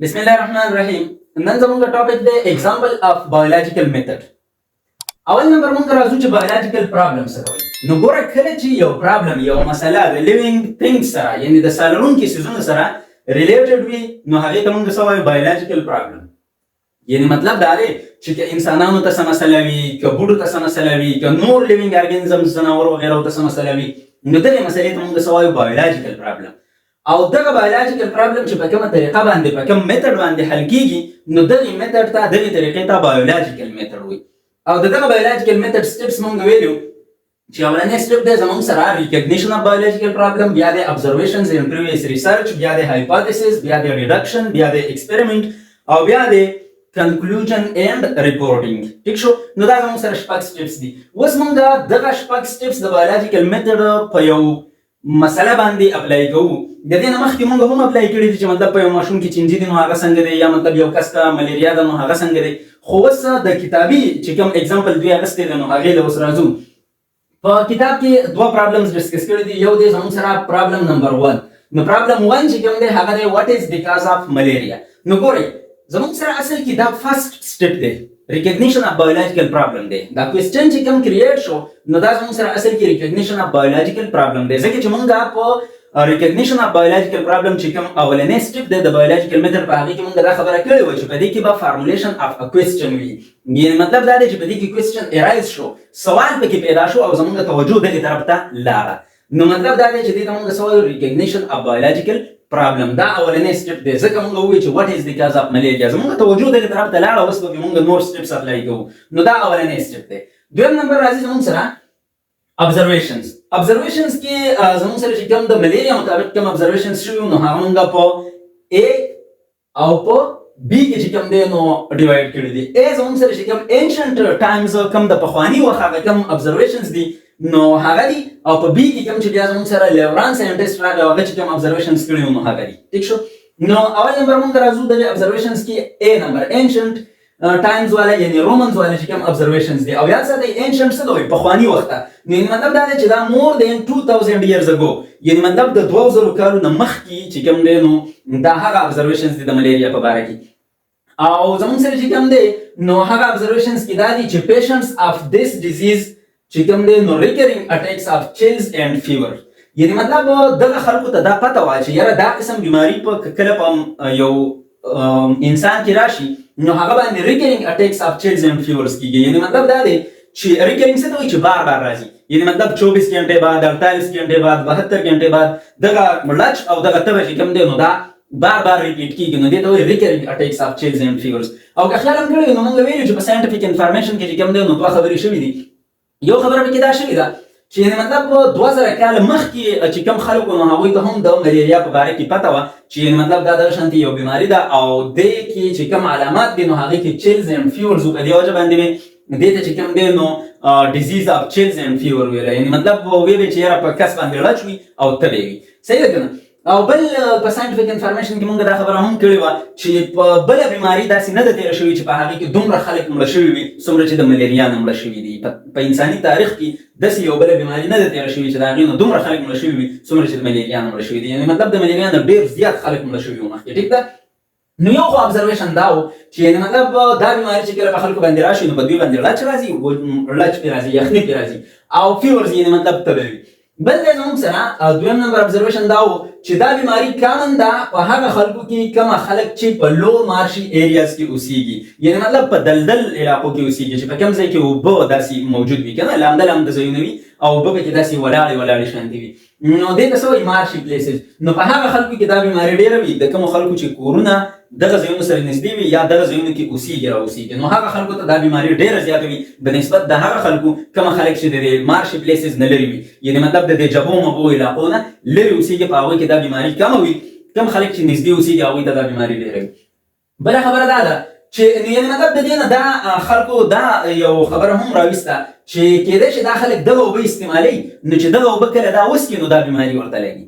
بسم الله الرحمن الرحیم. نن زموږ ټاپک دی اگزامپل اف بایولوژیکل میثډ. اول نمبر موږ راځو چې بایولوژیکل پرابلم څه وایي. نو ګوره کله چې یو پرابلم یو مسله د لیوینګ ثینګ سره یعنی د سالرونکي څیزونو سره ریلیټډ وي نو هغې ته موږ څه وایو بایولوژیکل پرابلم. یعنی مطلب دا دی چې که انسانانو ته څه مسله وي، که بوټو ته څه مسله وي، که نور لیوینګ ارګانیزمز ځناور وغیره ته څه مسله وي نو دغې مسلې ته موږ څه وایو بایولوژیکل پرابلم. او دغه بایولوژیکل پرابلم چې په کومه طریقه باندې په کوم میثډ باندې حل کیږي نو دغه میثډ ته دغه طریقې ته بایولوژیکل میثډ وایي. او دغه بایولوژیکل میثډ سټیپس مونږ ویلو چې اولنی سټیپ دی زموږ سره ریکګنیشن اف بایولوژیکل پرابلم، بیا د ابزرویشنز ان پریویس ریسرچ، بیا د هایپوتھیسز، بیا د ریډکشن، بیا د ایکسپریمنٹ او بیا د کنکلوژن اینڈ ریپورټینګ. ٹھیک شو؟ نو دا زموږ سره شپږ سټیپس دي. اوس مونږ دغه شپږ سټیپس د بایولوژیکل میثډ په یو مسله باندې اپلای کوو. د دې نه مخکې مونږ هم اپلای کړي دي چې مطلب په یو ماشوم کې چینجي دي نو هغه څنګه دی، یا مطلب یو کس ته ملیریا ده نو هغه څنګه دی. خو اوس د کتابي چې کوم اگزامپل دوی اخیستی دی نو هغې له اوس راځو. په کتاب کې دوه پرابلمز ډسکس کړي دي. یو دی زموږ سره پرابلم نمبر 1. نو پرابلم 1 چې کوم دی هغه دی واټ از د کاز اف ملیریا. نو ګورئ زموږ سره اصل کې دا فرست سټیپ دی ریکګنیشن اف بایولوژیکل پرابلم دی. دا کوېسچن چې کوم کریټ شو نو دا زموږ سره اصل کې ریکګنیشن اف بایولوژیکل پرابلم دی، ځکه چې مونږ په ریکګنیشن اف بایولوژیکل پرابلم چې کوم اولنی سټیپ دی د بایولوژیکل میثډ په هغې کې مونږ دا خبره کړې وه چې په دې کې به فارمولیشن اف ا کوېسچن وي. یعنې مطلب دا دی چې په دې کې کوېسچن ارایز شو، سوال پکې پیدا شو او زموږ توجه دغې طرف ته لاړه. نو مطلب دا دی چې دې ته مونږ څه وایو ریکګنیشن اف بایولوژیکل پرابلم. دا اولنی سټیپ دی ځکه مونږ ووایو چې واټ از د کاز اف ملیریا، زموږ توجه دغې طرف ته لاړه. اوس به مونږ نور سټیپس اپلای کوو. نو دا اولنی سټیپ دی. دویم نمبر راځي زموږ سره observations. observations کې زموږ سره چې کوم د ملیریا مطابق کوم observations شوي نو هغه موږ په A او په B کې چې کوم دی نو ډیوایډ کړي دي. A زموږ سره چې کوم ancient times کوم د پخواني وخت هغه کوم observations دي نو هغه دي، او په B کې کوم چې بیا زموږ سره لیوران ساینټیسټ راغی هغه چې کوم observations کړي نو هغه دي. ټیک شو؟ نو اول نمبر موږ راځو د observations کې A نمبر ancient ټایمز والا یعنی رومنز والا چې کوم observations دي. او یاد ساتئ ancient څه دی؟ پخواني وخت ته. نو مطلب دا دی چې دا مور دین 2000 years ago یعنی مطلب د 2000 کالو نه مخکې چې کوم دی نو دا هغه observations دي د ملیریا په باره کې. او زموږ سره چې کوم دی نو هغه observations کې دا دي چې patients of this disease چې کوم دی نو recurring attacks of chills and fever. یعنی مطلب دغه خلکو ته دا پته وه چې یاره دا قسم بیماري په کله په یو انسان کې راشي نو هغه باندې ریکرینګ اټیکس اف چیلز اینڈ فیورز کیږي. یعنی مطلب دا دی چې ریکرینګ څه ته وایي چې بار بار راځي. یعنی مطلب 24 घंटे بعد 48 घंटे بعد 72 घंटे بعد دغه لچ او دغه تبه چې کوم دی نو دا بار بار ریپیټ کیږي نو دې ته وایي ریکرینګ اټیکس اف چیلز اینڈ فیورز. او که خیال هم کړی نو موږ ویلو چې په ساینټیفیک انفارمیشن کې چې کوم دی نو دوه خبرې شوي دي. یو خبره پکې دا شوې ده چې یعنې مطلب 2000 کاله مخکې چې کوم خلکو نو هغوی ته هم د ملیریا په باره کې پته وه چې یعنې مطلب دا دغه شانتې یو بیماري ده او دې کې چې کوم علامات دي نو هغې کې چیلز اینډ فیورز په دې وجه باندې وې دې ته چې کوم دی نو ډیزیز اف چیلز اینډ فیور ویله. یعنې مطلب ویلې چې یاره په کس باندې لچ وي او تبې وي. صحیح ده که نه؟ او بل په ساینټیفیک انفارمیشن کې مونږ دا خبره هم کړې وه چې په بله بیماري داسې نه ده تېره شوې چې په هغې کې دومره خلک مړه شوي وي څومره چې د ملیریا نه مړه شوي دي. په انساني تاریخ کې داسې یو بله بیماري نه ده تېره شوې چې د هغې نه دومره خلک مړه شوي وي څومره چې د ملیریا نه مړه شوي دي. یعنې مطلب د ملیریا نه ډېر زیات خلک مړه شوي وو مخکې. ټیک ده؟ نو یو خو ابزرویشن دا و چې یعنې مطلب دا بیماري چې کله په خلکو باندې راشي نو په دوی باندې لچ راځي، لچ پرې راځي، یخني پرې راځي او فیورز یعنې مطلب تبه وي. بل دی زموږ سره دویم نمبر ابزرویشن دا و چې دا بیماري کامن ده په هغه خلکو کې کومه خلک چې په لو مارشي ایریاز کې اوسېږي. یعنې مطلب په دلدل علاقو کې اوسېږي چې په کوم ځای کې اوبه داسې موجود وي که نه لامده لامده ځایونه وي او اوبه پکې داسې ولاړې ولاړې شانتې وي نو دې ته څه وایي مارشي پلیسز. نو په هغه خلکو کې دا بیماري ډېره وي د کومو خلکو چې کورونه دغه ځایونو سره نږدې وي یا دغه ځایونو کې اوسېږي را اوسېږي نو هغه خلکو ته دا بیماري ډېره زیاته وي بنسبت د هغه خلکو کومه خلک چې د دې مارشي پلیسز نه لرې وي. یعنې مطلب د دې جبو مبو علاقو نه لرې اوسېږي په هغوی کې دا بیماري کمه وي. کوم خلک چې نږدې اوسېږي هغوی ته دا بیماري ډېره وي. بله خبره دا ده چې یعنې مطلب د دې نه دا خلکو دا یو خبره هم راویسته چې کېدای شي دا خلک دغه اوبه استعمالوي نو چې دغه اوبه کله دا وڅکي نو دا بیماري ورته لګي.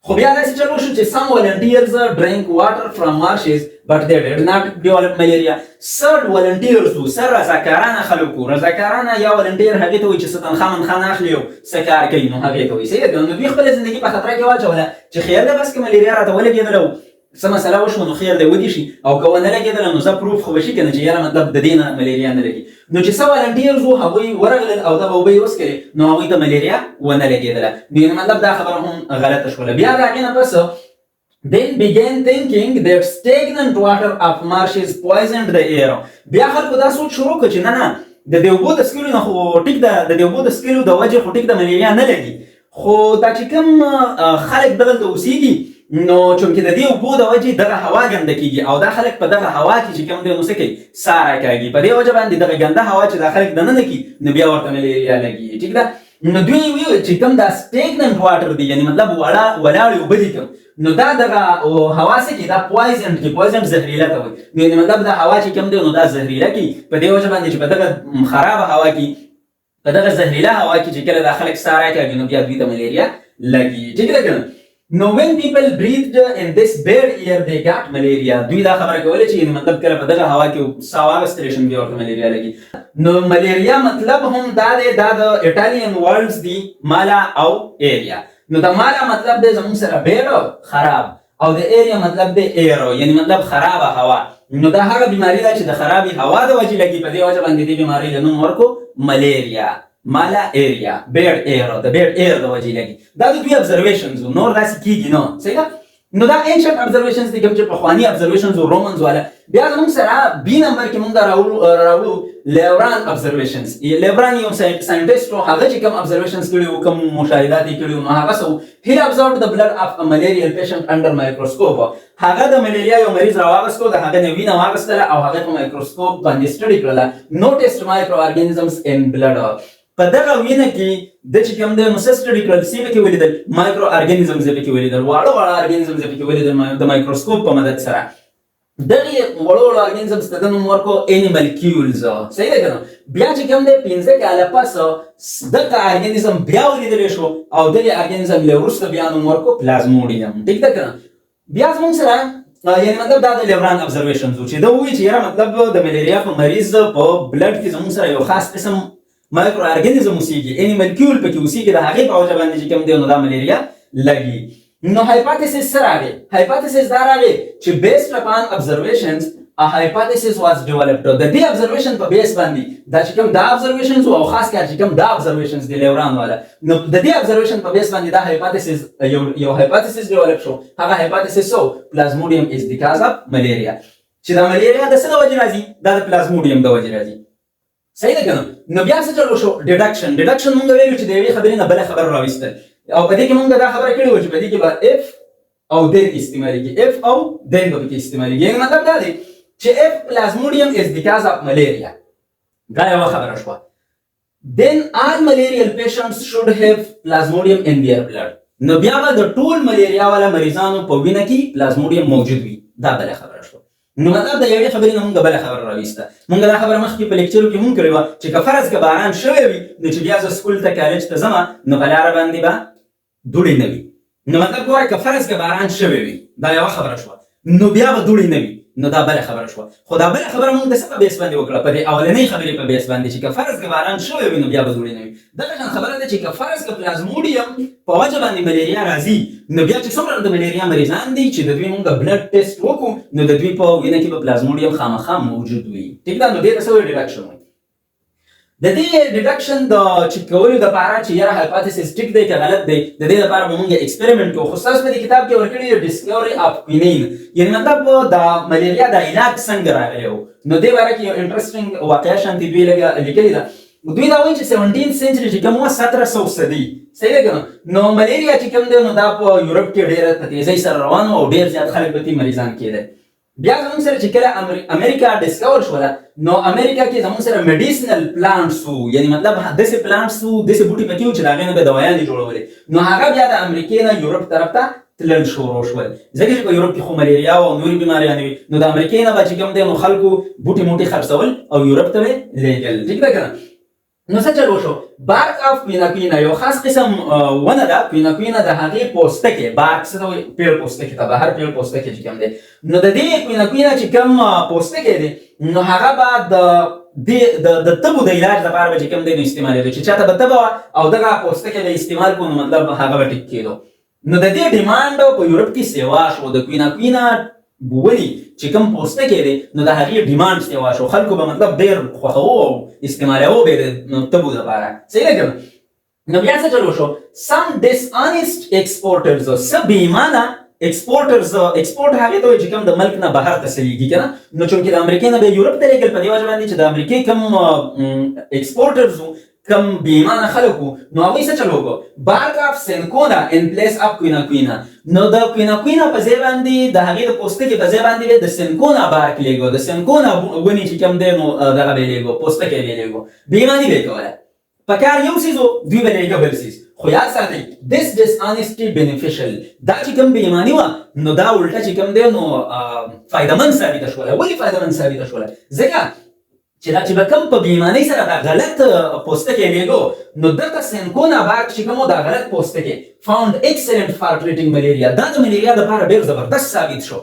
خو بیا داسې چل وشو چې some volunteers drank water from marshes but they did not develop malaria. سل volunteers وو، سل رضاکارانه خلک وو. رضاکارانه یا volunteer هغې ته وایي چې څه تنخوا منخوا نه اخلي او څه کار کوي نو هغې ته وایي. صحیح ده؟ نو دوی خپله زندګي په خطره کې واچوله چې خیر ده بس که ملیریا راته ولګېدله څه مسله وشوه نو خیر دی ودی شي او که ونه لګېدله نو زه پروف خو به شي که نه چې یاره مطلب د دې نه ملیریا نه لګي. نو چې څه والنټیرز وو هغوی ورغلل او دغه اوبه یې وڅښلې نو هغوی ته ملیریا ونه لګېدله. نو مطلب دا خبره هم غلطه شوله. بیا د هغې نه پس then began thinking that stagnant water of marshes poisoned the air. بیا خلکو دا سوچ شروع کړ چې نه د دې اوبو د څښلو نه خو ټیک ده، د دې اوبو د څښلو د وجې خو ټیک د ملیریا نه لګي، خو دا چې کوم خلک دغلته اوسېږي نو چونکې د دې اوبو د وجې دغه هوا ګنده کېږي او دا خلک په دغه هوا کې چې کوم دی نو څه کوي ساه راکاږي، په دې وجه باندې دغه ګنده هوا چې دا خلک دننه کړي نو بیا ورته ملیریا لګي. ټیک ده. نو دوی ویل چې کوم دا سټیګننټ واټر دی یعنی مطلب ولاړې اوبه دي کوم نو دا دغه هوا څه کې دا پوایزنټ کې پوایزنټ زهریله ته وایي. یعنی مطلب دا هوا چې کوم دی نو دا زهریله کې په دې وجه باندې چې په دغه خرابه هوا کې په دغه زهریله هوا کې چې کله دا خلک ساه راکاږي نو بیا دوی ته ملیریا لګي. ټیک ده که نو when people breathed in this bad air they got malaria. دوی دا خبره کوله چې یعنی مطلب کله په دغه هوا کې ساه واخیستلی شي بیا ورته ملیریا لګي. نو ملیریا مطلب هم دا دی دا د ایټالین ورډز دی مالا او ایریا. نو د مالا مطلب دی زموږ سره بیډ خراب او د ایریا مطلب دی ایرو یعنی مطلب خرابه هوا. نو دا هغه بیماری ده چې د خرابې هوا د وجې لګي، په دې وجه باندې دې بیمارۍ له نوم ورکو ملیریا. مالا ایریا بیډ ایرو د بیډ ایر د وجې لګي. دا د دوی ابزرویشنز وو، نور داسې کېږي نو صحیح ده. نو دا انشنټ ابزرویشنز دي کوم چې پخواني ابزرویشنز وو رومنز والا. بیا زموږ سره بي نمبر کې موږ راوړو لیوران ابزرویشنز. لیوران یو ساینټیسټ و، هغه چې کوم ابزرویشنز کړي وو کوم مشاهدات یې کړي وو نو هغه څه وو he observed the blood of a malarial patient under microscope. هغه د ملیریا یو مریض راواغستو، د هغه نه وینه واغستله او هغه په مایکروسکوپ باندې سټډي کړله. noticed microorganisms in blood. په دغه وینه کې د چې کوم دی نو څه سټډي کړل څه پکې ولیدل مایکرو ارګانیزمز یې پکې ولیدل، واړه ارګانیزمز یې پکې ولیدل د مایکروسکوپ په مدد سره. دغه وړو ارګانیزمز ته د نوم ورکړو انیمالکیولز. صحیح ده که نه. بیا چې کوم دی 15 کاله پس دغه ارګانیزم بیا ولیدلی شو او دغه ارګانیزم له وروسته بیا نوم ورکړو پلازموډیم. ټیک ده که نه. بیا زموږ سره یعنی مطلب دا د لیوران ابزرویشنز وو چې دا وایي چې یاره مطلب د ملیریا په مریض په بلډ کې زموږ سره یو خاص قسم مایکرو ارګانیزم اوسېږي، انیمالکیول پکې اوسېږي، د هغې په وجه باندې چې کوم دی نو دا ملیریا لګي. نو هایپوتیسس څه راغی؟ هایپوتیسس دا راغی چې بیسډ اپان ابزرویشنز ا هایپوتیسس واز ډیولپډ. د دې ابزرویشن په بیس باندې دا چې کوم دا ابزرویشنز او خاص کار چې کوم دا ابزرویشنز دی لیوران والا نو د دې ابزرویشن په بیس باندې دا هایپوتیسس یو هایپوتیسس ډیولپ شو. هغه هایپوتیسس سو پلازموډیم از بیکاز اف ملیریا. چې دا ملیریا د څه د وجې راځي؟ دا د پلازموډیم د وجې راځي. صحیح ده که نه. نو بیا څه چل وشو؟ ډیډکشن مونږ ویلو چې د یوې خبرې نه بله خبره راویستل او په دې کې مونږ دا خبره کړې وه چې په دې کې به اف او دین استعمالیږي، اف او دین به پکې استعمالیږي. یعنې مطلب دا دی چې اف پلازموډیم از بیکاز اف ملیریا. دا یوه خبره شوه. then all malarial patients should have plasmodium in their blood. نو بیا به د ټول ملیریا والا مریضانو په وینه کې پلازموډیم موجود وي. دا بله خبره شوه. نو مطلب د یوې خبرې نه مونږ بله خبره راویسته. مونږ دا خبره مخکې په لیکچرو کې مونږ کړې وه چې که فرض که باران شوی وي نو چې بیا زه سکول ته کالج ته ځمه نو په لاره باندې به دوړې نه وي. نو مطلب ګوره که فرض که باران شوی وي دا یوه خبره شوه نو بیا به دوړې نه وي نو دا بله خبره شوه. خو دا بله خبره مونږ د څه په بیس باندې وکړه؟ په دې اولنۍ خبرې په بیس باندې چې که فرض که باران شوی وي نو بیا به دوړې نه وي. دغه شان خبره ده چې که فرض که پلازموډیم په وجه باندې ملیریا راځي نو بیا چې څومره د ملیریا مریضان دي چې د دوی مونږ بلډ ټیسټ وکړو نو د دوی په وینه کې به پلازموډیم خامخا موجود وي. ټیک ده. نو دې ته څه وایي؟ ډیډکشن وایي. د دې ډیډکشن د چیک کولو دپاره چې یاره هایپوتیسس ټیک دی که غلط دی د دې دپاره به مونږ ایکسپریمنټ کوو. خو ستاسو په دې کتاب کې ورکړي دی ډسکوري اف کوینین یعنې مطلب د ملیریا د علاج څنګه راغلی و. نو دې باره کې یو انټرسټینګ واقعه شانتې دوی لږه لیکلې ده. دوی دا وایي چې 17 سنچري چې کوم وه 1700 صدي. صحیح ده که نه. نو ملیریا چې کوم دی نو دا په یورپ کې ډېره په تیزۍ سره روان و او ډېر زیات خلک به ترې مریضان کېدل. بیا زموږ سره چې کله امریکا ډسکور شوله نو امریکا کې زموږ سره میډیسنل پلانټس وو یعنی مطلب داسې پلانټس وو داسې بوټي پکې وو چې د هغې نه به دوایانې جوړولې. نو هغه بیا د امریکې نه یورپ طرف ته تلل شروع شول ځکه چې په یورپ کې خو ملیریا او نورې بیماریانې وي نو د امریکې نه به چې کوم دی نو خلکو بوټي موټي خرڅول او یورپ ته به یې لېږل. ټیک ده که نه. نو څه چل وشو؟ بارک اف کویناکوینا یو خاص قسم ونه ده. کویناکوینا د هغې پوستکی بارک څه ته وایي؟ پیړ پوستکی ته بهر پیړ پوستکی چې کوم دی نو د دې کویناکوینا چې کوم پوستکی دی نو هغه به د تبو د علاج لپاره به چې کوم دی نو استعمالېدو چې چاته به تبه وه او دغه پوستکی به استعمال کړو نو مطلب هغه به ټیک کېدو. نو د دې ډیماند په یورپ کې سیوا شو د کوینا بولی چې کوم پوسټه کې دی نو د هغې ډیماند سیوا شو خلکو به مطلب ډېر خوښوو او استعمالوو به یې د تبو دپاره صحیح ده که نو بیا څه چلو شو سم ډسانیسټ ایکسپورټرز څه بې ایمانه ایکسپورټرز ایکسپورټ هغې ته وایي چې کوم د ملک نه بهر ته سلیږي که نه نو چونکې د امریکې نه به یورپ ته لېږل په دې وجه باندې چې د امریکې کوم ایکسپورټرز وو کم بیمانه خلکو نو هغوی څه چلو وکړو بارک اف سینکونا ان پلیس اف کوینا نو د کوینا په ځای باندې د هغې د پوستکي په ځای باندې د سینکونا بارک لېږو د سینکونا ونې چې کوم دی نو دغه به یې لېږو پوستکی به یې لېږو بېایماني به یې کوله په کار یو څیز و دوی به لېږه بل څیز خو یاد ساتئ دس ډسانیسټي بینیفیشل دا چې کوم بېایماني وه نو دا الټه چې کوم دی نو فایدهمند ثابته شوله ولې فایدهمند ثابته شوله ځکه چې دا چې به کوم په بېایمانۍ سره دا غلط پوستکی لېږو نو دلته سینکونا بارک چې کوم و دا غلط پوستکی فاوند ایکسلنټ فار ټریټینګ ملیریا دا د ملیریا دپاره ډېر زبردست ثابت شو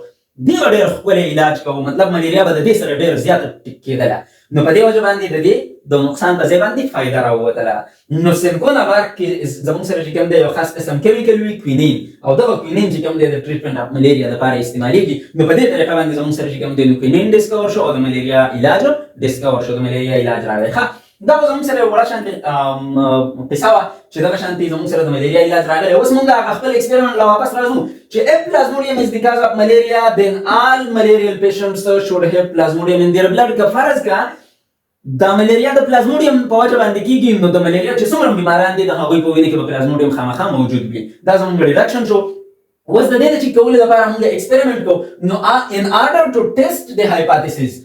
دې به ډېر ښکلی علاج کوو مطلب ملیریا به د دې سره ډېر زیاته کېدله نو په دې وجه باندې د دې د نقصان په ځای باندې فایده راووتله نو سینکونا بارک کې زموږ سره چې کوم دی یو خاص قسم کیمیکل وي کوینین او دغه کوینین چې کوم دی د ټریټمنټ اف ملیریا دپاره استعمالیږي نو په دې طریقه باندې زموږ سره چې کوم دی نو کوینین ډسکور شو او د ملیریا علاج ډسکور شو د ملیریا علاج راغی ښه دا به زموږ سره یو وړه شانتې قصه وه چې دغه شانتې زموږ سره د ملیریا علاج راغلی اوس مونږ هغه خپل ایکسپریمنټ له واپس راځو چې if plasmodium is the cause of malaria then all malarial patients should have plasmodium in their blood که فرض که د ملیریا د پلازموډیم په وجه باندې کېږي نو د ملیریا چې څومره بیماران دي د هغوی په وینې کې به پلازموډیم خامخا موجود وي دا زموږ ډیډکشن شو اوس د دې د چیک کولو لپاره موږ ایکسپریمنټ کوو نو in order to test the hypothesis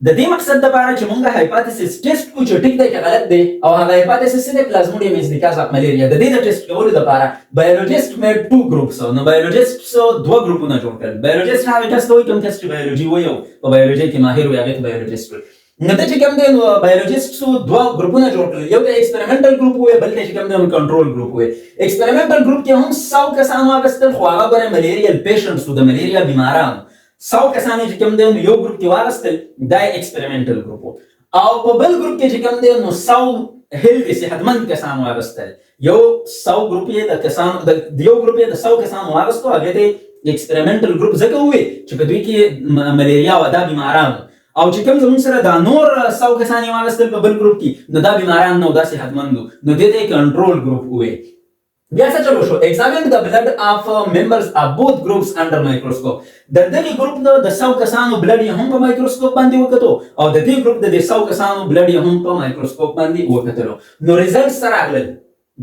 د دې مقصد دپاره چې موږ هایپوتیسس ټیسټ کوو چې ټیک دی که غلط دی او هغه هایپوتیسس څه دی پلازموډیم از د کاز اف ملیریا د دې د ټیسټ کولو دپاره بایولوجیسټ میډ 2 ګروپس نو بایولوجیسټ دوه ګروپونه جوړ کړل بایولوجیسټ هغه ټیسټ وایي کوم ټیسټ چې بایولوژي وایي او په بایولوژي کې ماهر وي هغې ته بایولوجیسټ وایي نو ته چې کوم دی نو بایولوجیسټو دوه ګروپونه جوړ کړل یو د ایکسپریمنټل ګروپ وایي بل ته چې کوم دی کنټرول ګروپ وایي ایکسپریمنټل ګروپ کې هم 100 کسان واخیستل خو هغه ګورې ملیریل پیشنټس وو د ملیریا بیماران 100 کسان چې کوم دی نو یو ګروپ کې واخیستل دا ایکسپریمنټل ګروپ و او په بل ګروپ کې چې کوم دی نو 100 هیلدي صحتمند کسان واخیستل یو 100 ګروپ یې د کسانو د یو ګروپ یې د 100 کسانو واخیستو هغې ته ایکسپریمنټل ګروپ ځکه ووایي چې په دوی کې ملیریا وه دا بیماران او چې کوم زموږ سره دا نور 100 کسان یې واخیستل په بل ګروپ کې نو دا بیماران نه و دا صحتمند وو نو دې ته یې کنټرول ګروپ ووایي بیا څه چلو شو examine the blood of members of both groups under microscope د دغې ګروپ د 100 کسانو بلډ یې هم په مایکروسکوپ باندې وکتو او د دې ګروپ د 100 کسانو بلډ یې هم په مایکروسکوپ باندې وکتلو نو ریزلټ څه راغلل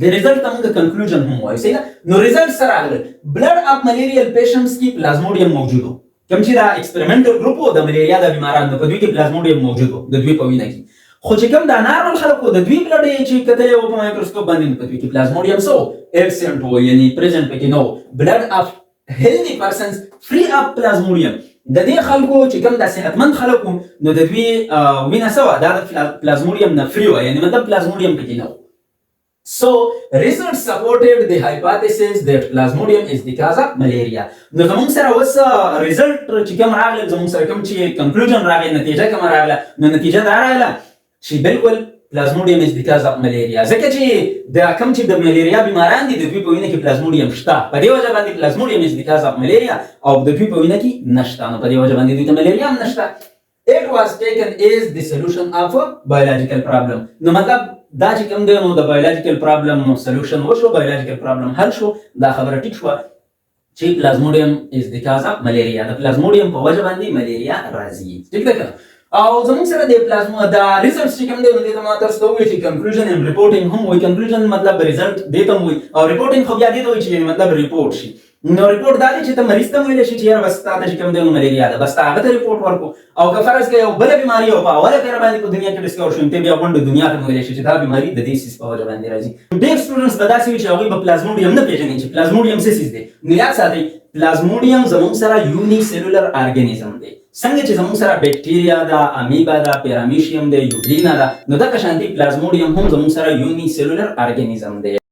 د ریزلټ ته موږ کنکلوژن هم وایو صحیح ده نو ریزلټ څه راغلل بلډ اف ملیریل پیشنټس کې پلازموډیم موجود و کوم چې دا ایکسپریمنټل ګروپ و د ملیریا د بیمارانو په دوی کې پلازموډیم موجود و د دوی په وینه کې خو چې کوم دا نارمل خلکو د دوی بلډ یې چې کتلی و په مایکروسکوپ باندې په دوی کې پلازموډیم څه و ایبسنټ و یعنې پرزنټ پکې نه و بلډ اف هیلدي پرسنز فری اف پلازموډیم د دې خلکو چې کوم دا صحتمند خلک وو نو د دوی وینه څه وه دا د پلازموډیم نه فری وه یعنې مطلب پلازموډیم پکې نه و So, research supported the hypothesis that plasmodium is the cause of malaria. نو زموږ سره اوس ریزلټ چې کوم راغلی زموږ سره کوم چې کنکلوژن راغی نتیجه کومه راغله نو نتیجه دا راغله چې بالکل پلازموډیم is the cause of malaria ځکه چې دا کوم چې د ملیریا بیماران دي د دوی په وینه کې پلازموډیم شته په دې وجه باندې پلازموډیم is the cause of malaria او د دوی په وینه کې نشته نو په دې وجه باندې دوی ته ملیریا هم نشته It was taken as the solution of a biological problem نو مطلب دا چې کوم دی نو د بایولوژیکل پرابلم سولوشن وشو بایولوژیکل پرابلم حل شو دا خبره ټیک شوه چې پلازموډیم از د کاز اف ملیریا د پلازموډیم په وجه باندې ملیریا راځي ټیک ده که او زموږ سره د پلازمو دا ریزلټس چې کوم دی نو دې ته ما تاسو ته ووایي چې کنکلوژن ایم ریپورټینګ هم وایي کنکلوژن مطلب ریزلټ دې ته هم وایي او ریپورټینګ خو بیا دې ته وایي چې مطلب ریپورټ شي نو ریپورټ دا دی چې ته مریض ته ویلی شي چې یاره بس تا ته چې کوم دی نو ملیریا ده بس ته هغه ته ریپورټ ورکړو او که فرض کړه یو بله بیماري او په اوله پېره باندې په دنیا کې ډسکور شو ته بیا غونډه دنیا ته ویلی شي چې دا بیماري د دې سیس په وجه باندې راځي ډېر سټوډنټس به داسې وي چې هغوی به پلازموډیم نه پېژني چې پلازموډیم څه سیز دی نو یاد ساتئ پلازموډیم زموږ سره یونی سیلولر ارګانیزم دی څنګه چې زموږ سره بیکټیریا ده امیبا ده پیرامیشیم ده یوګلینا ده نو دغه شانتې پلازموډیم هم زموږ سره یونی سیلولر ارګانیزم دی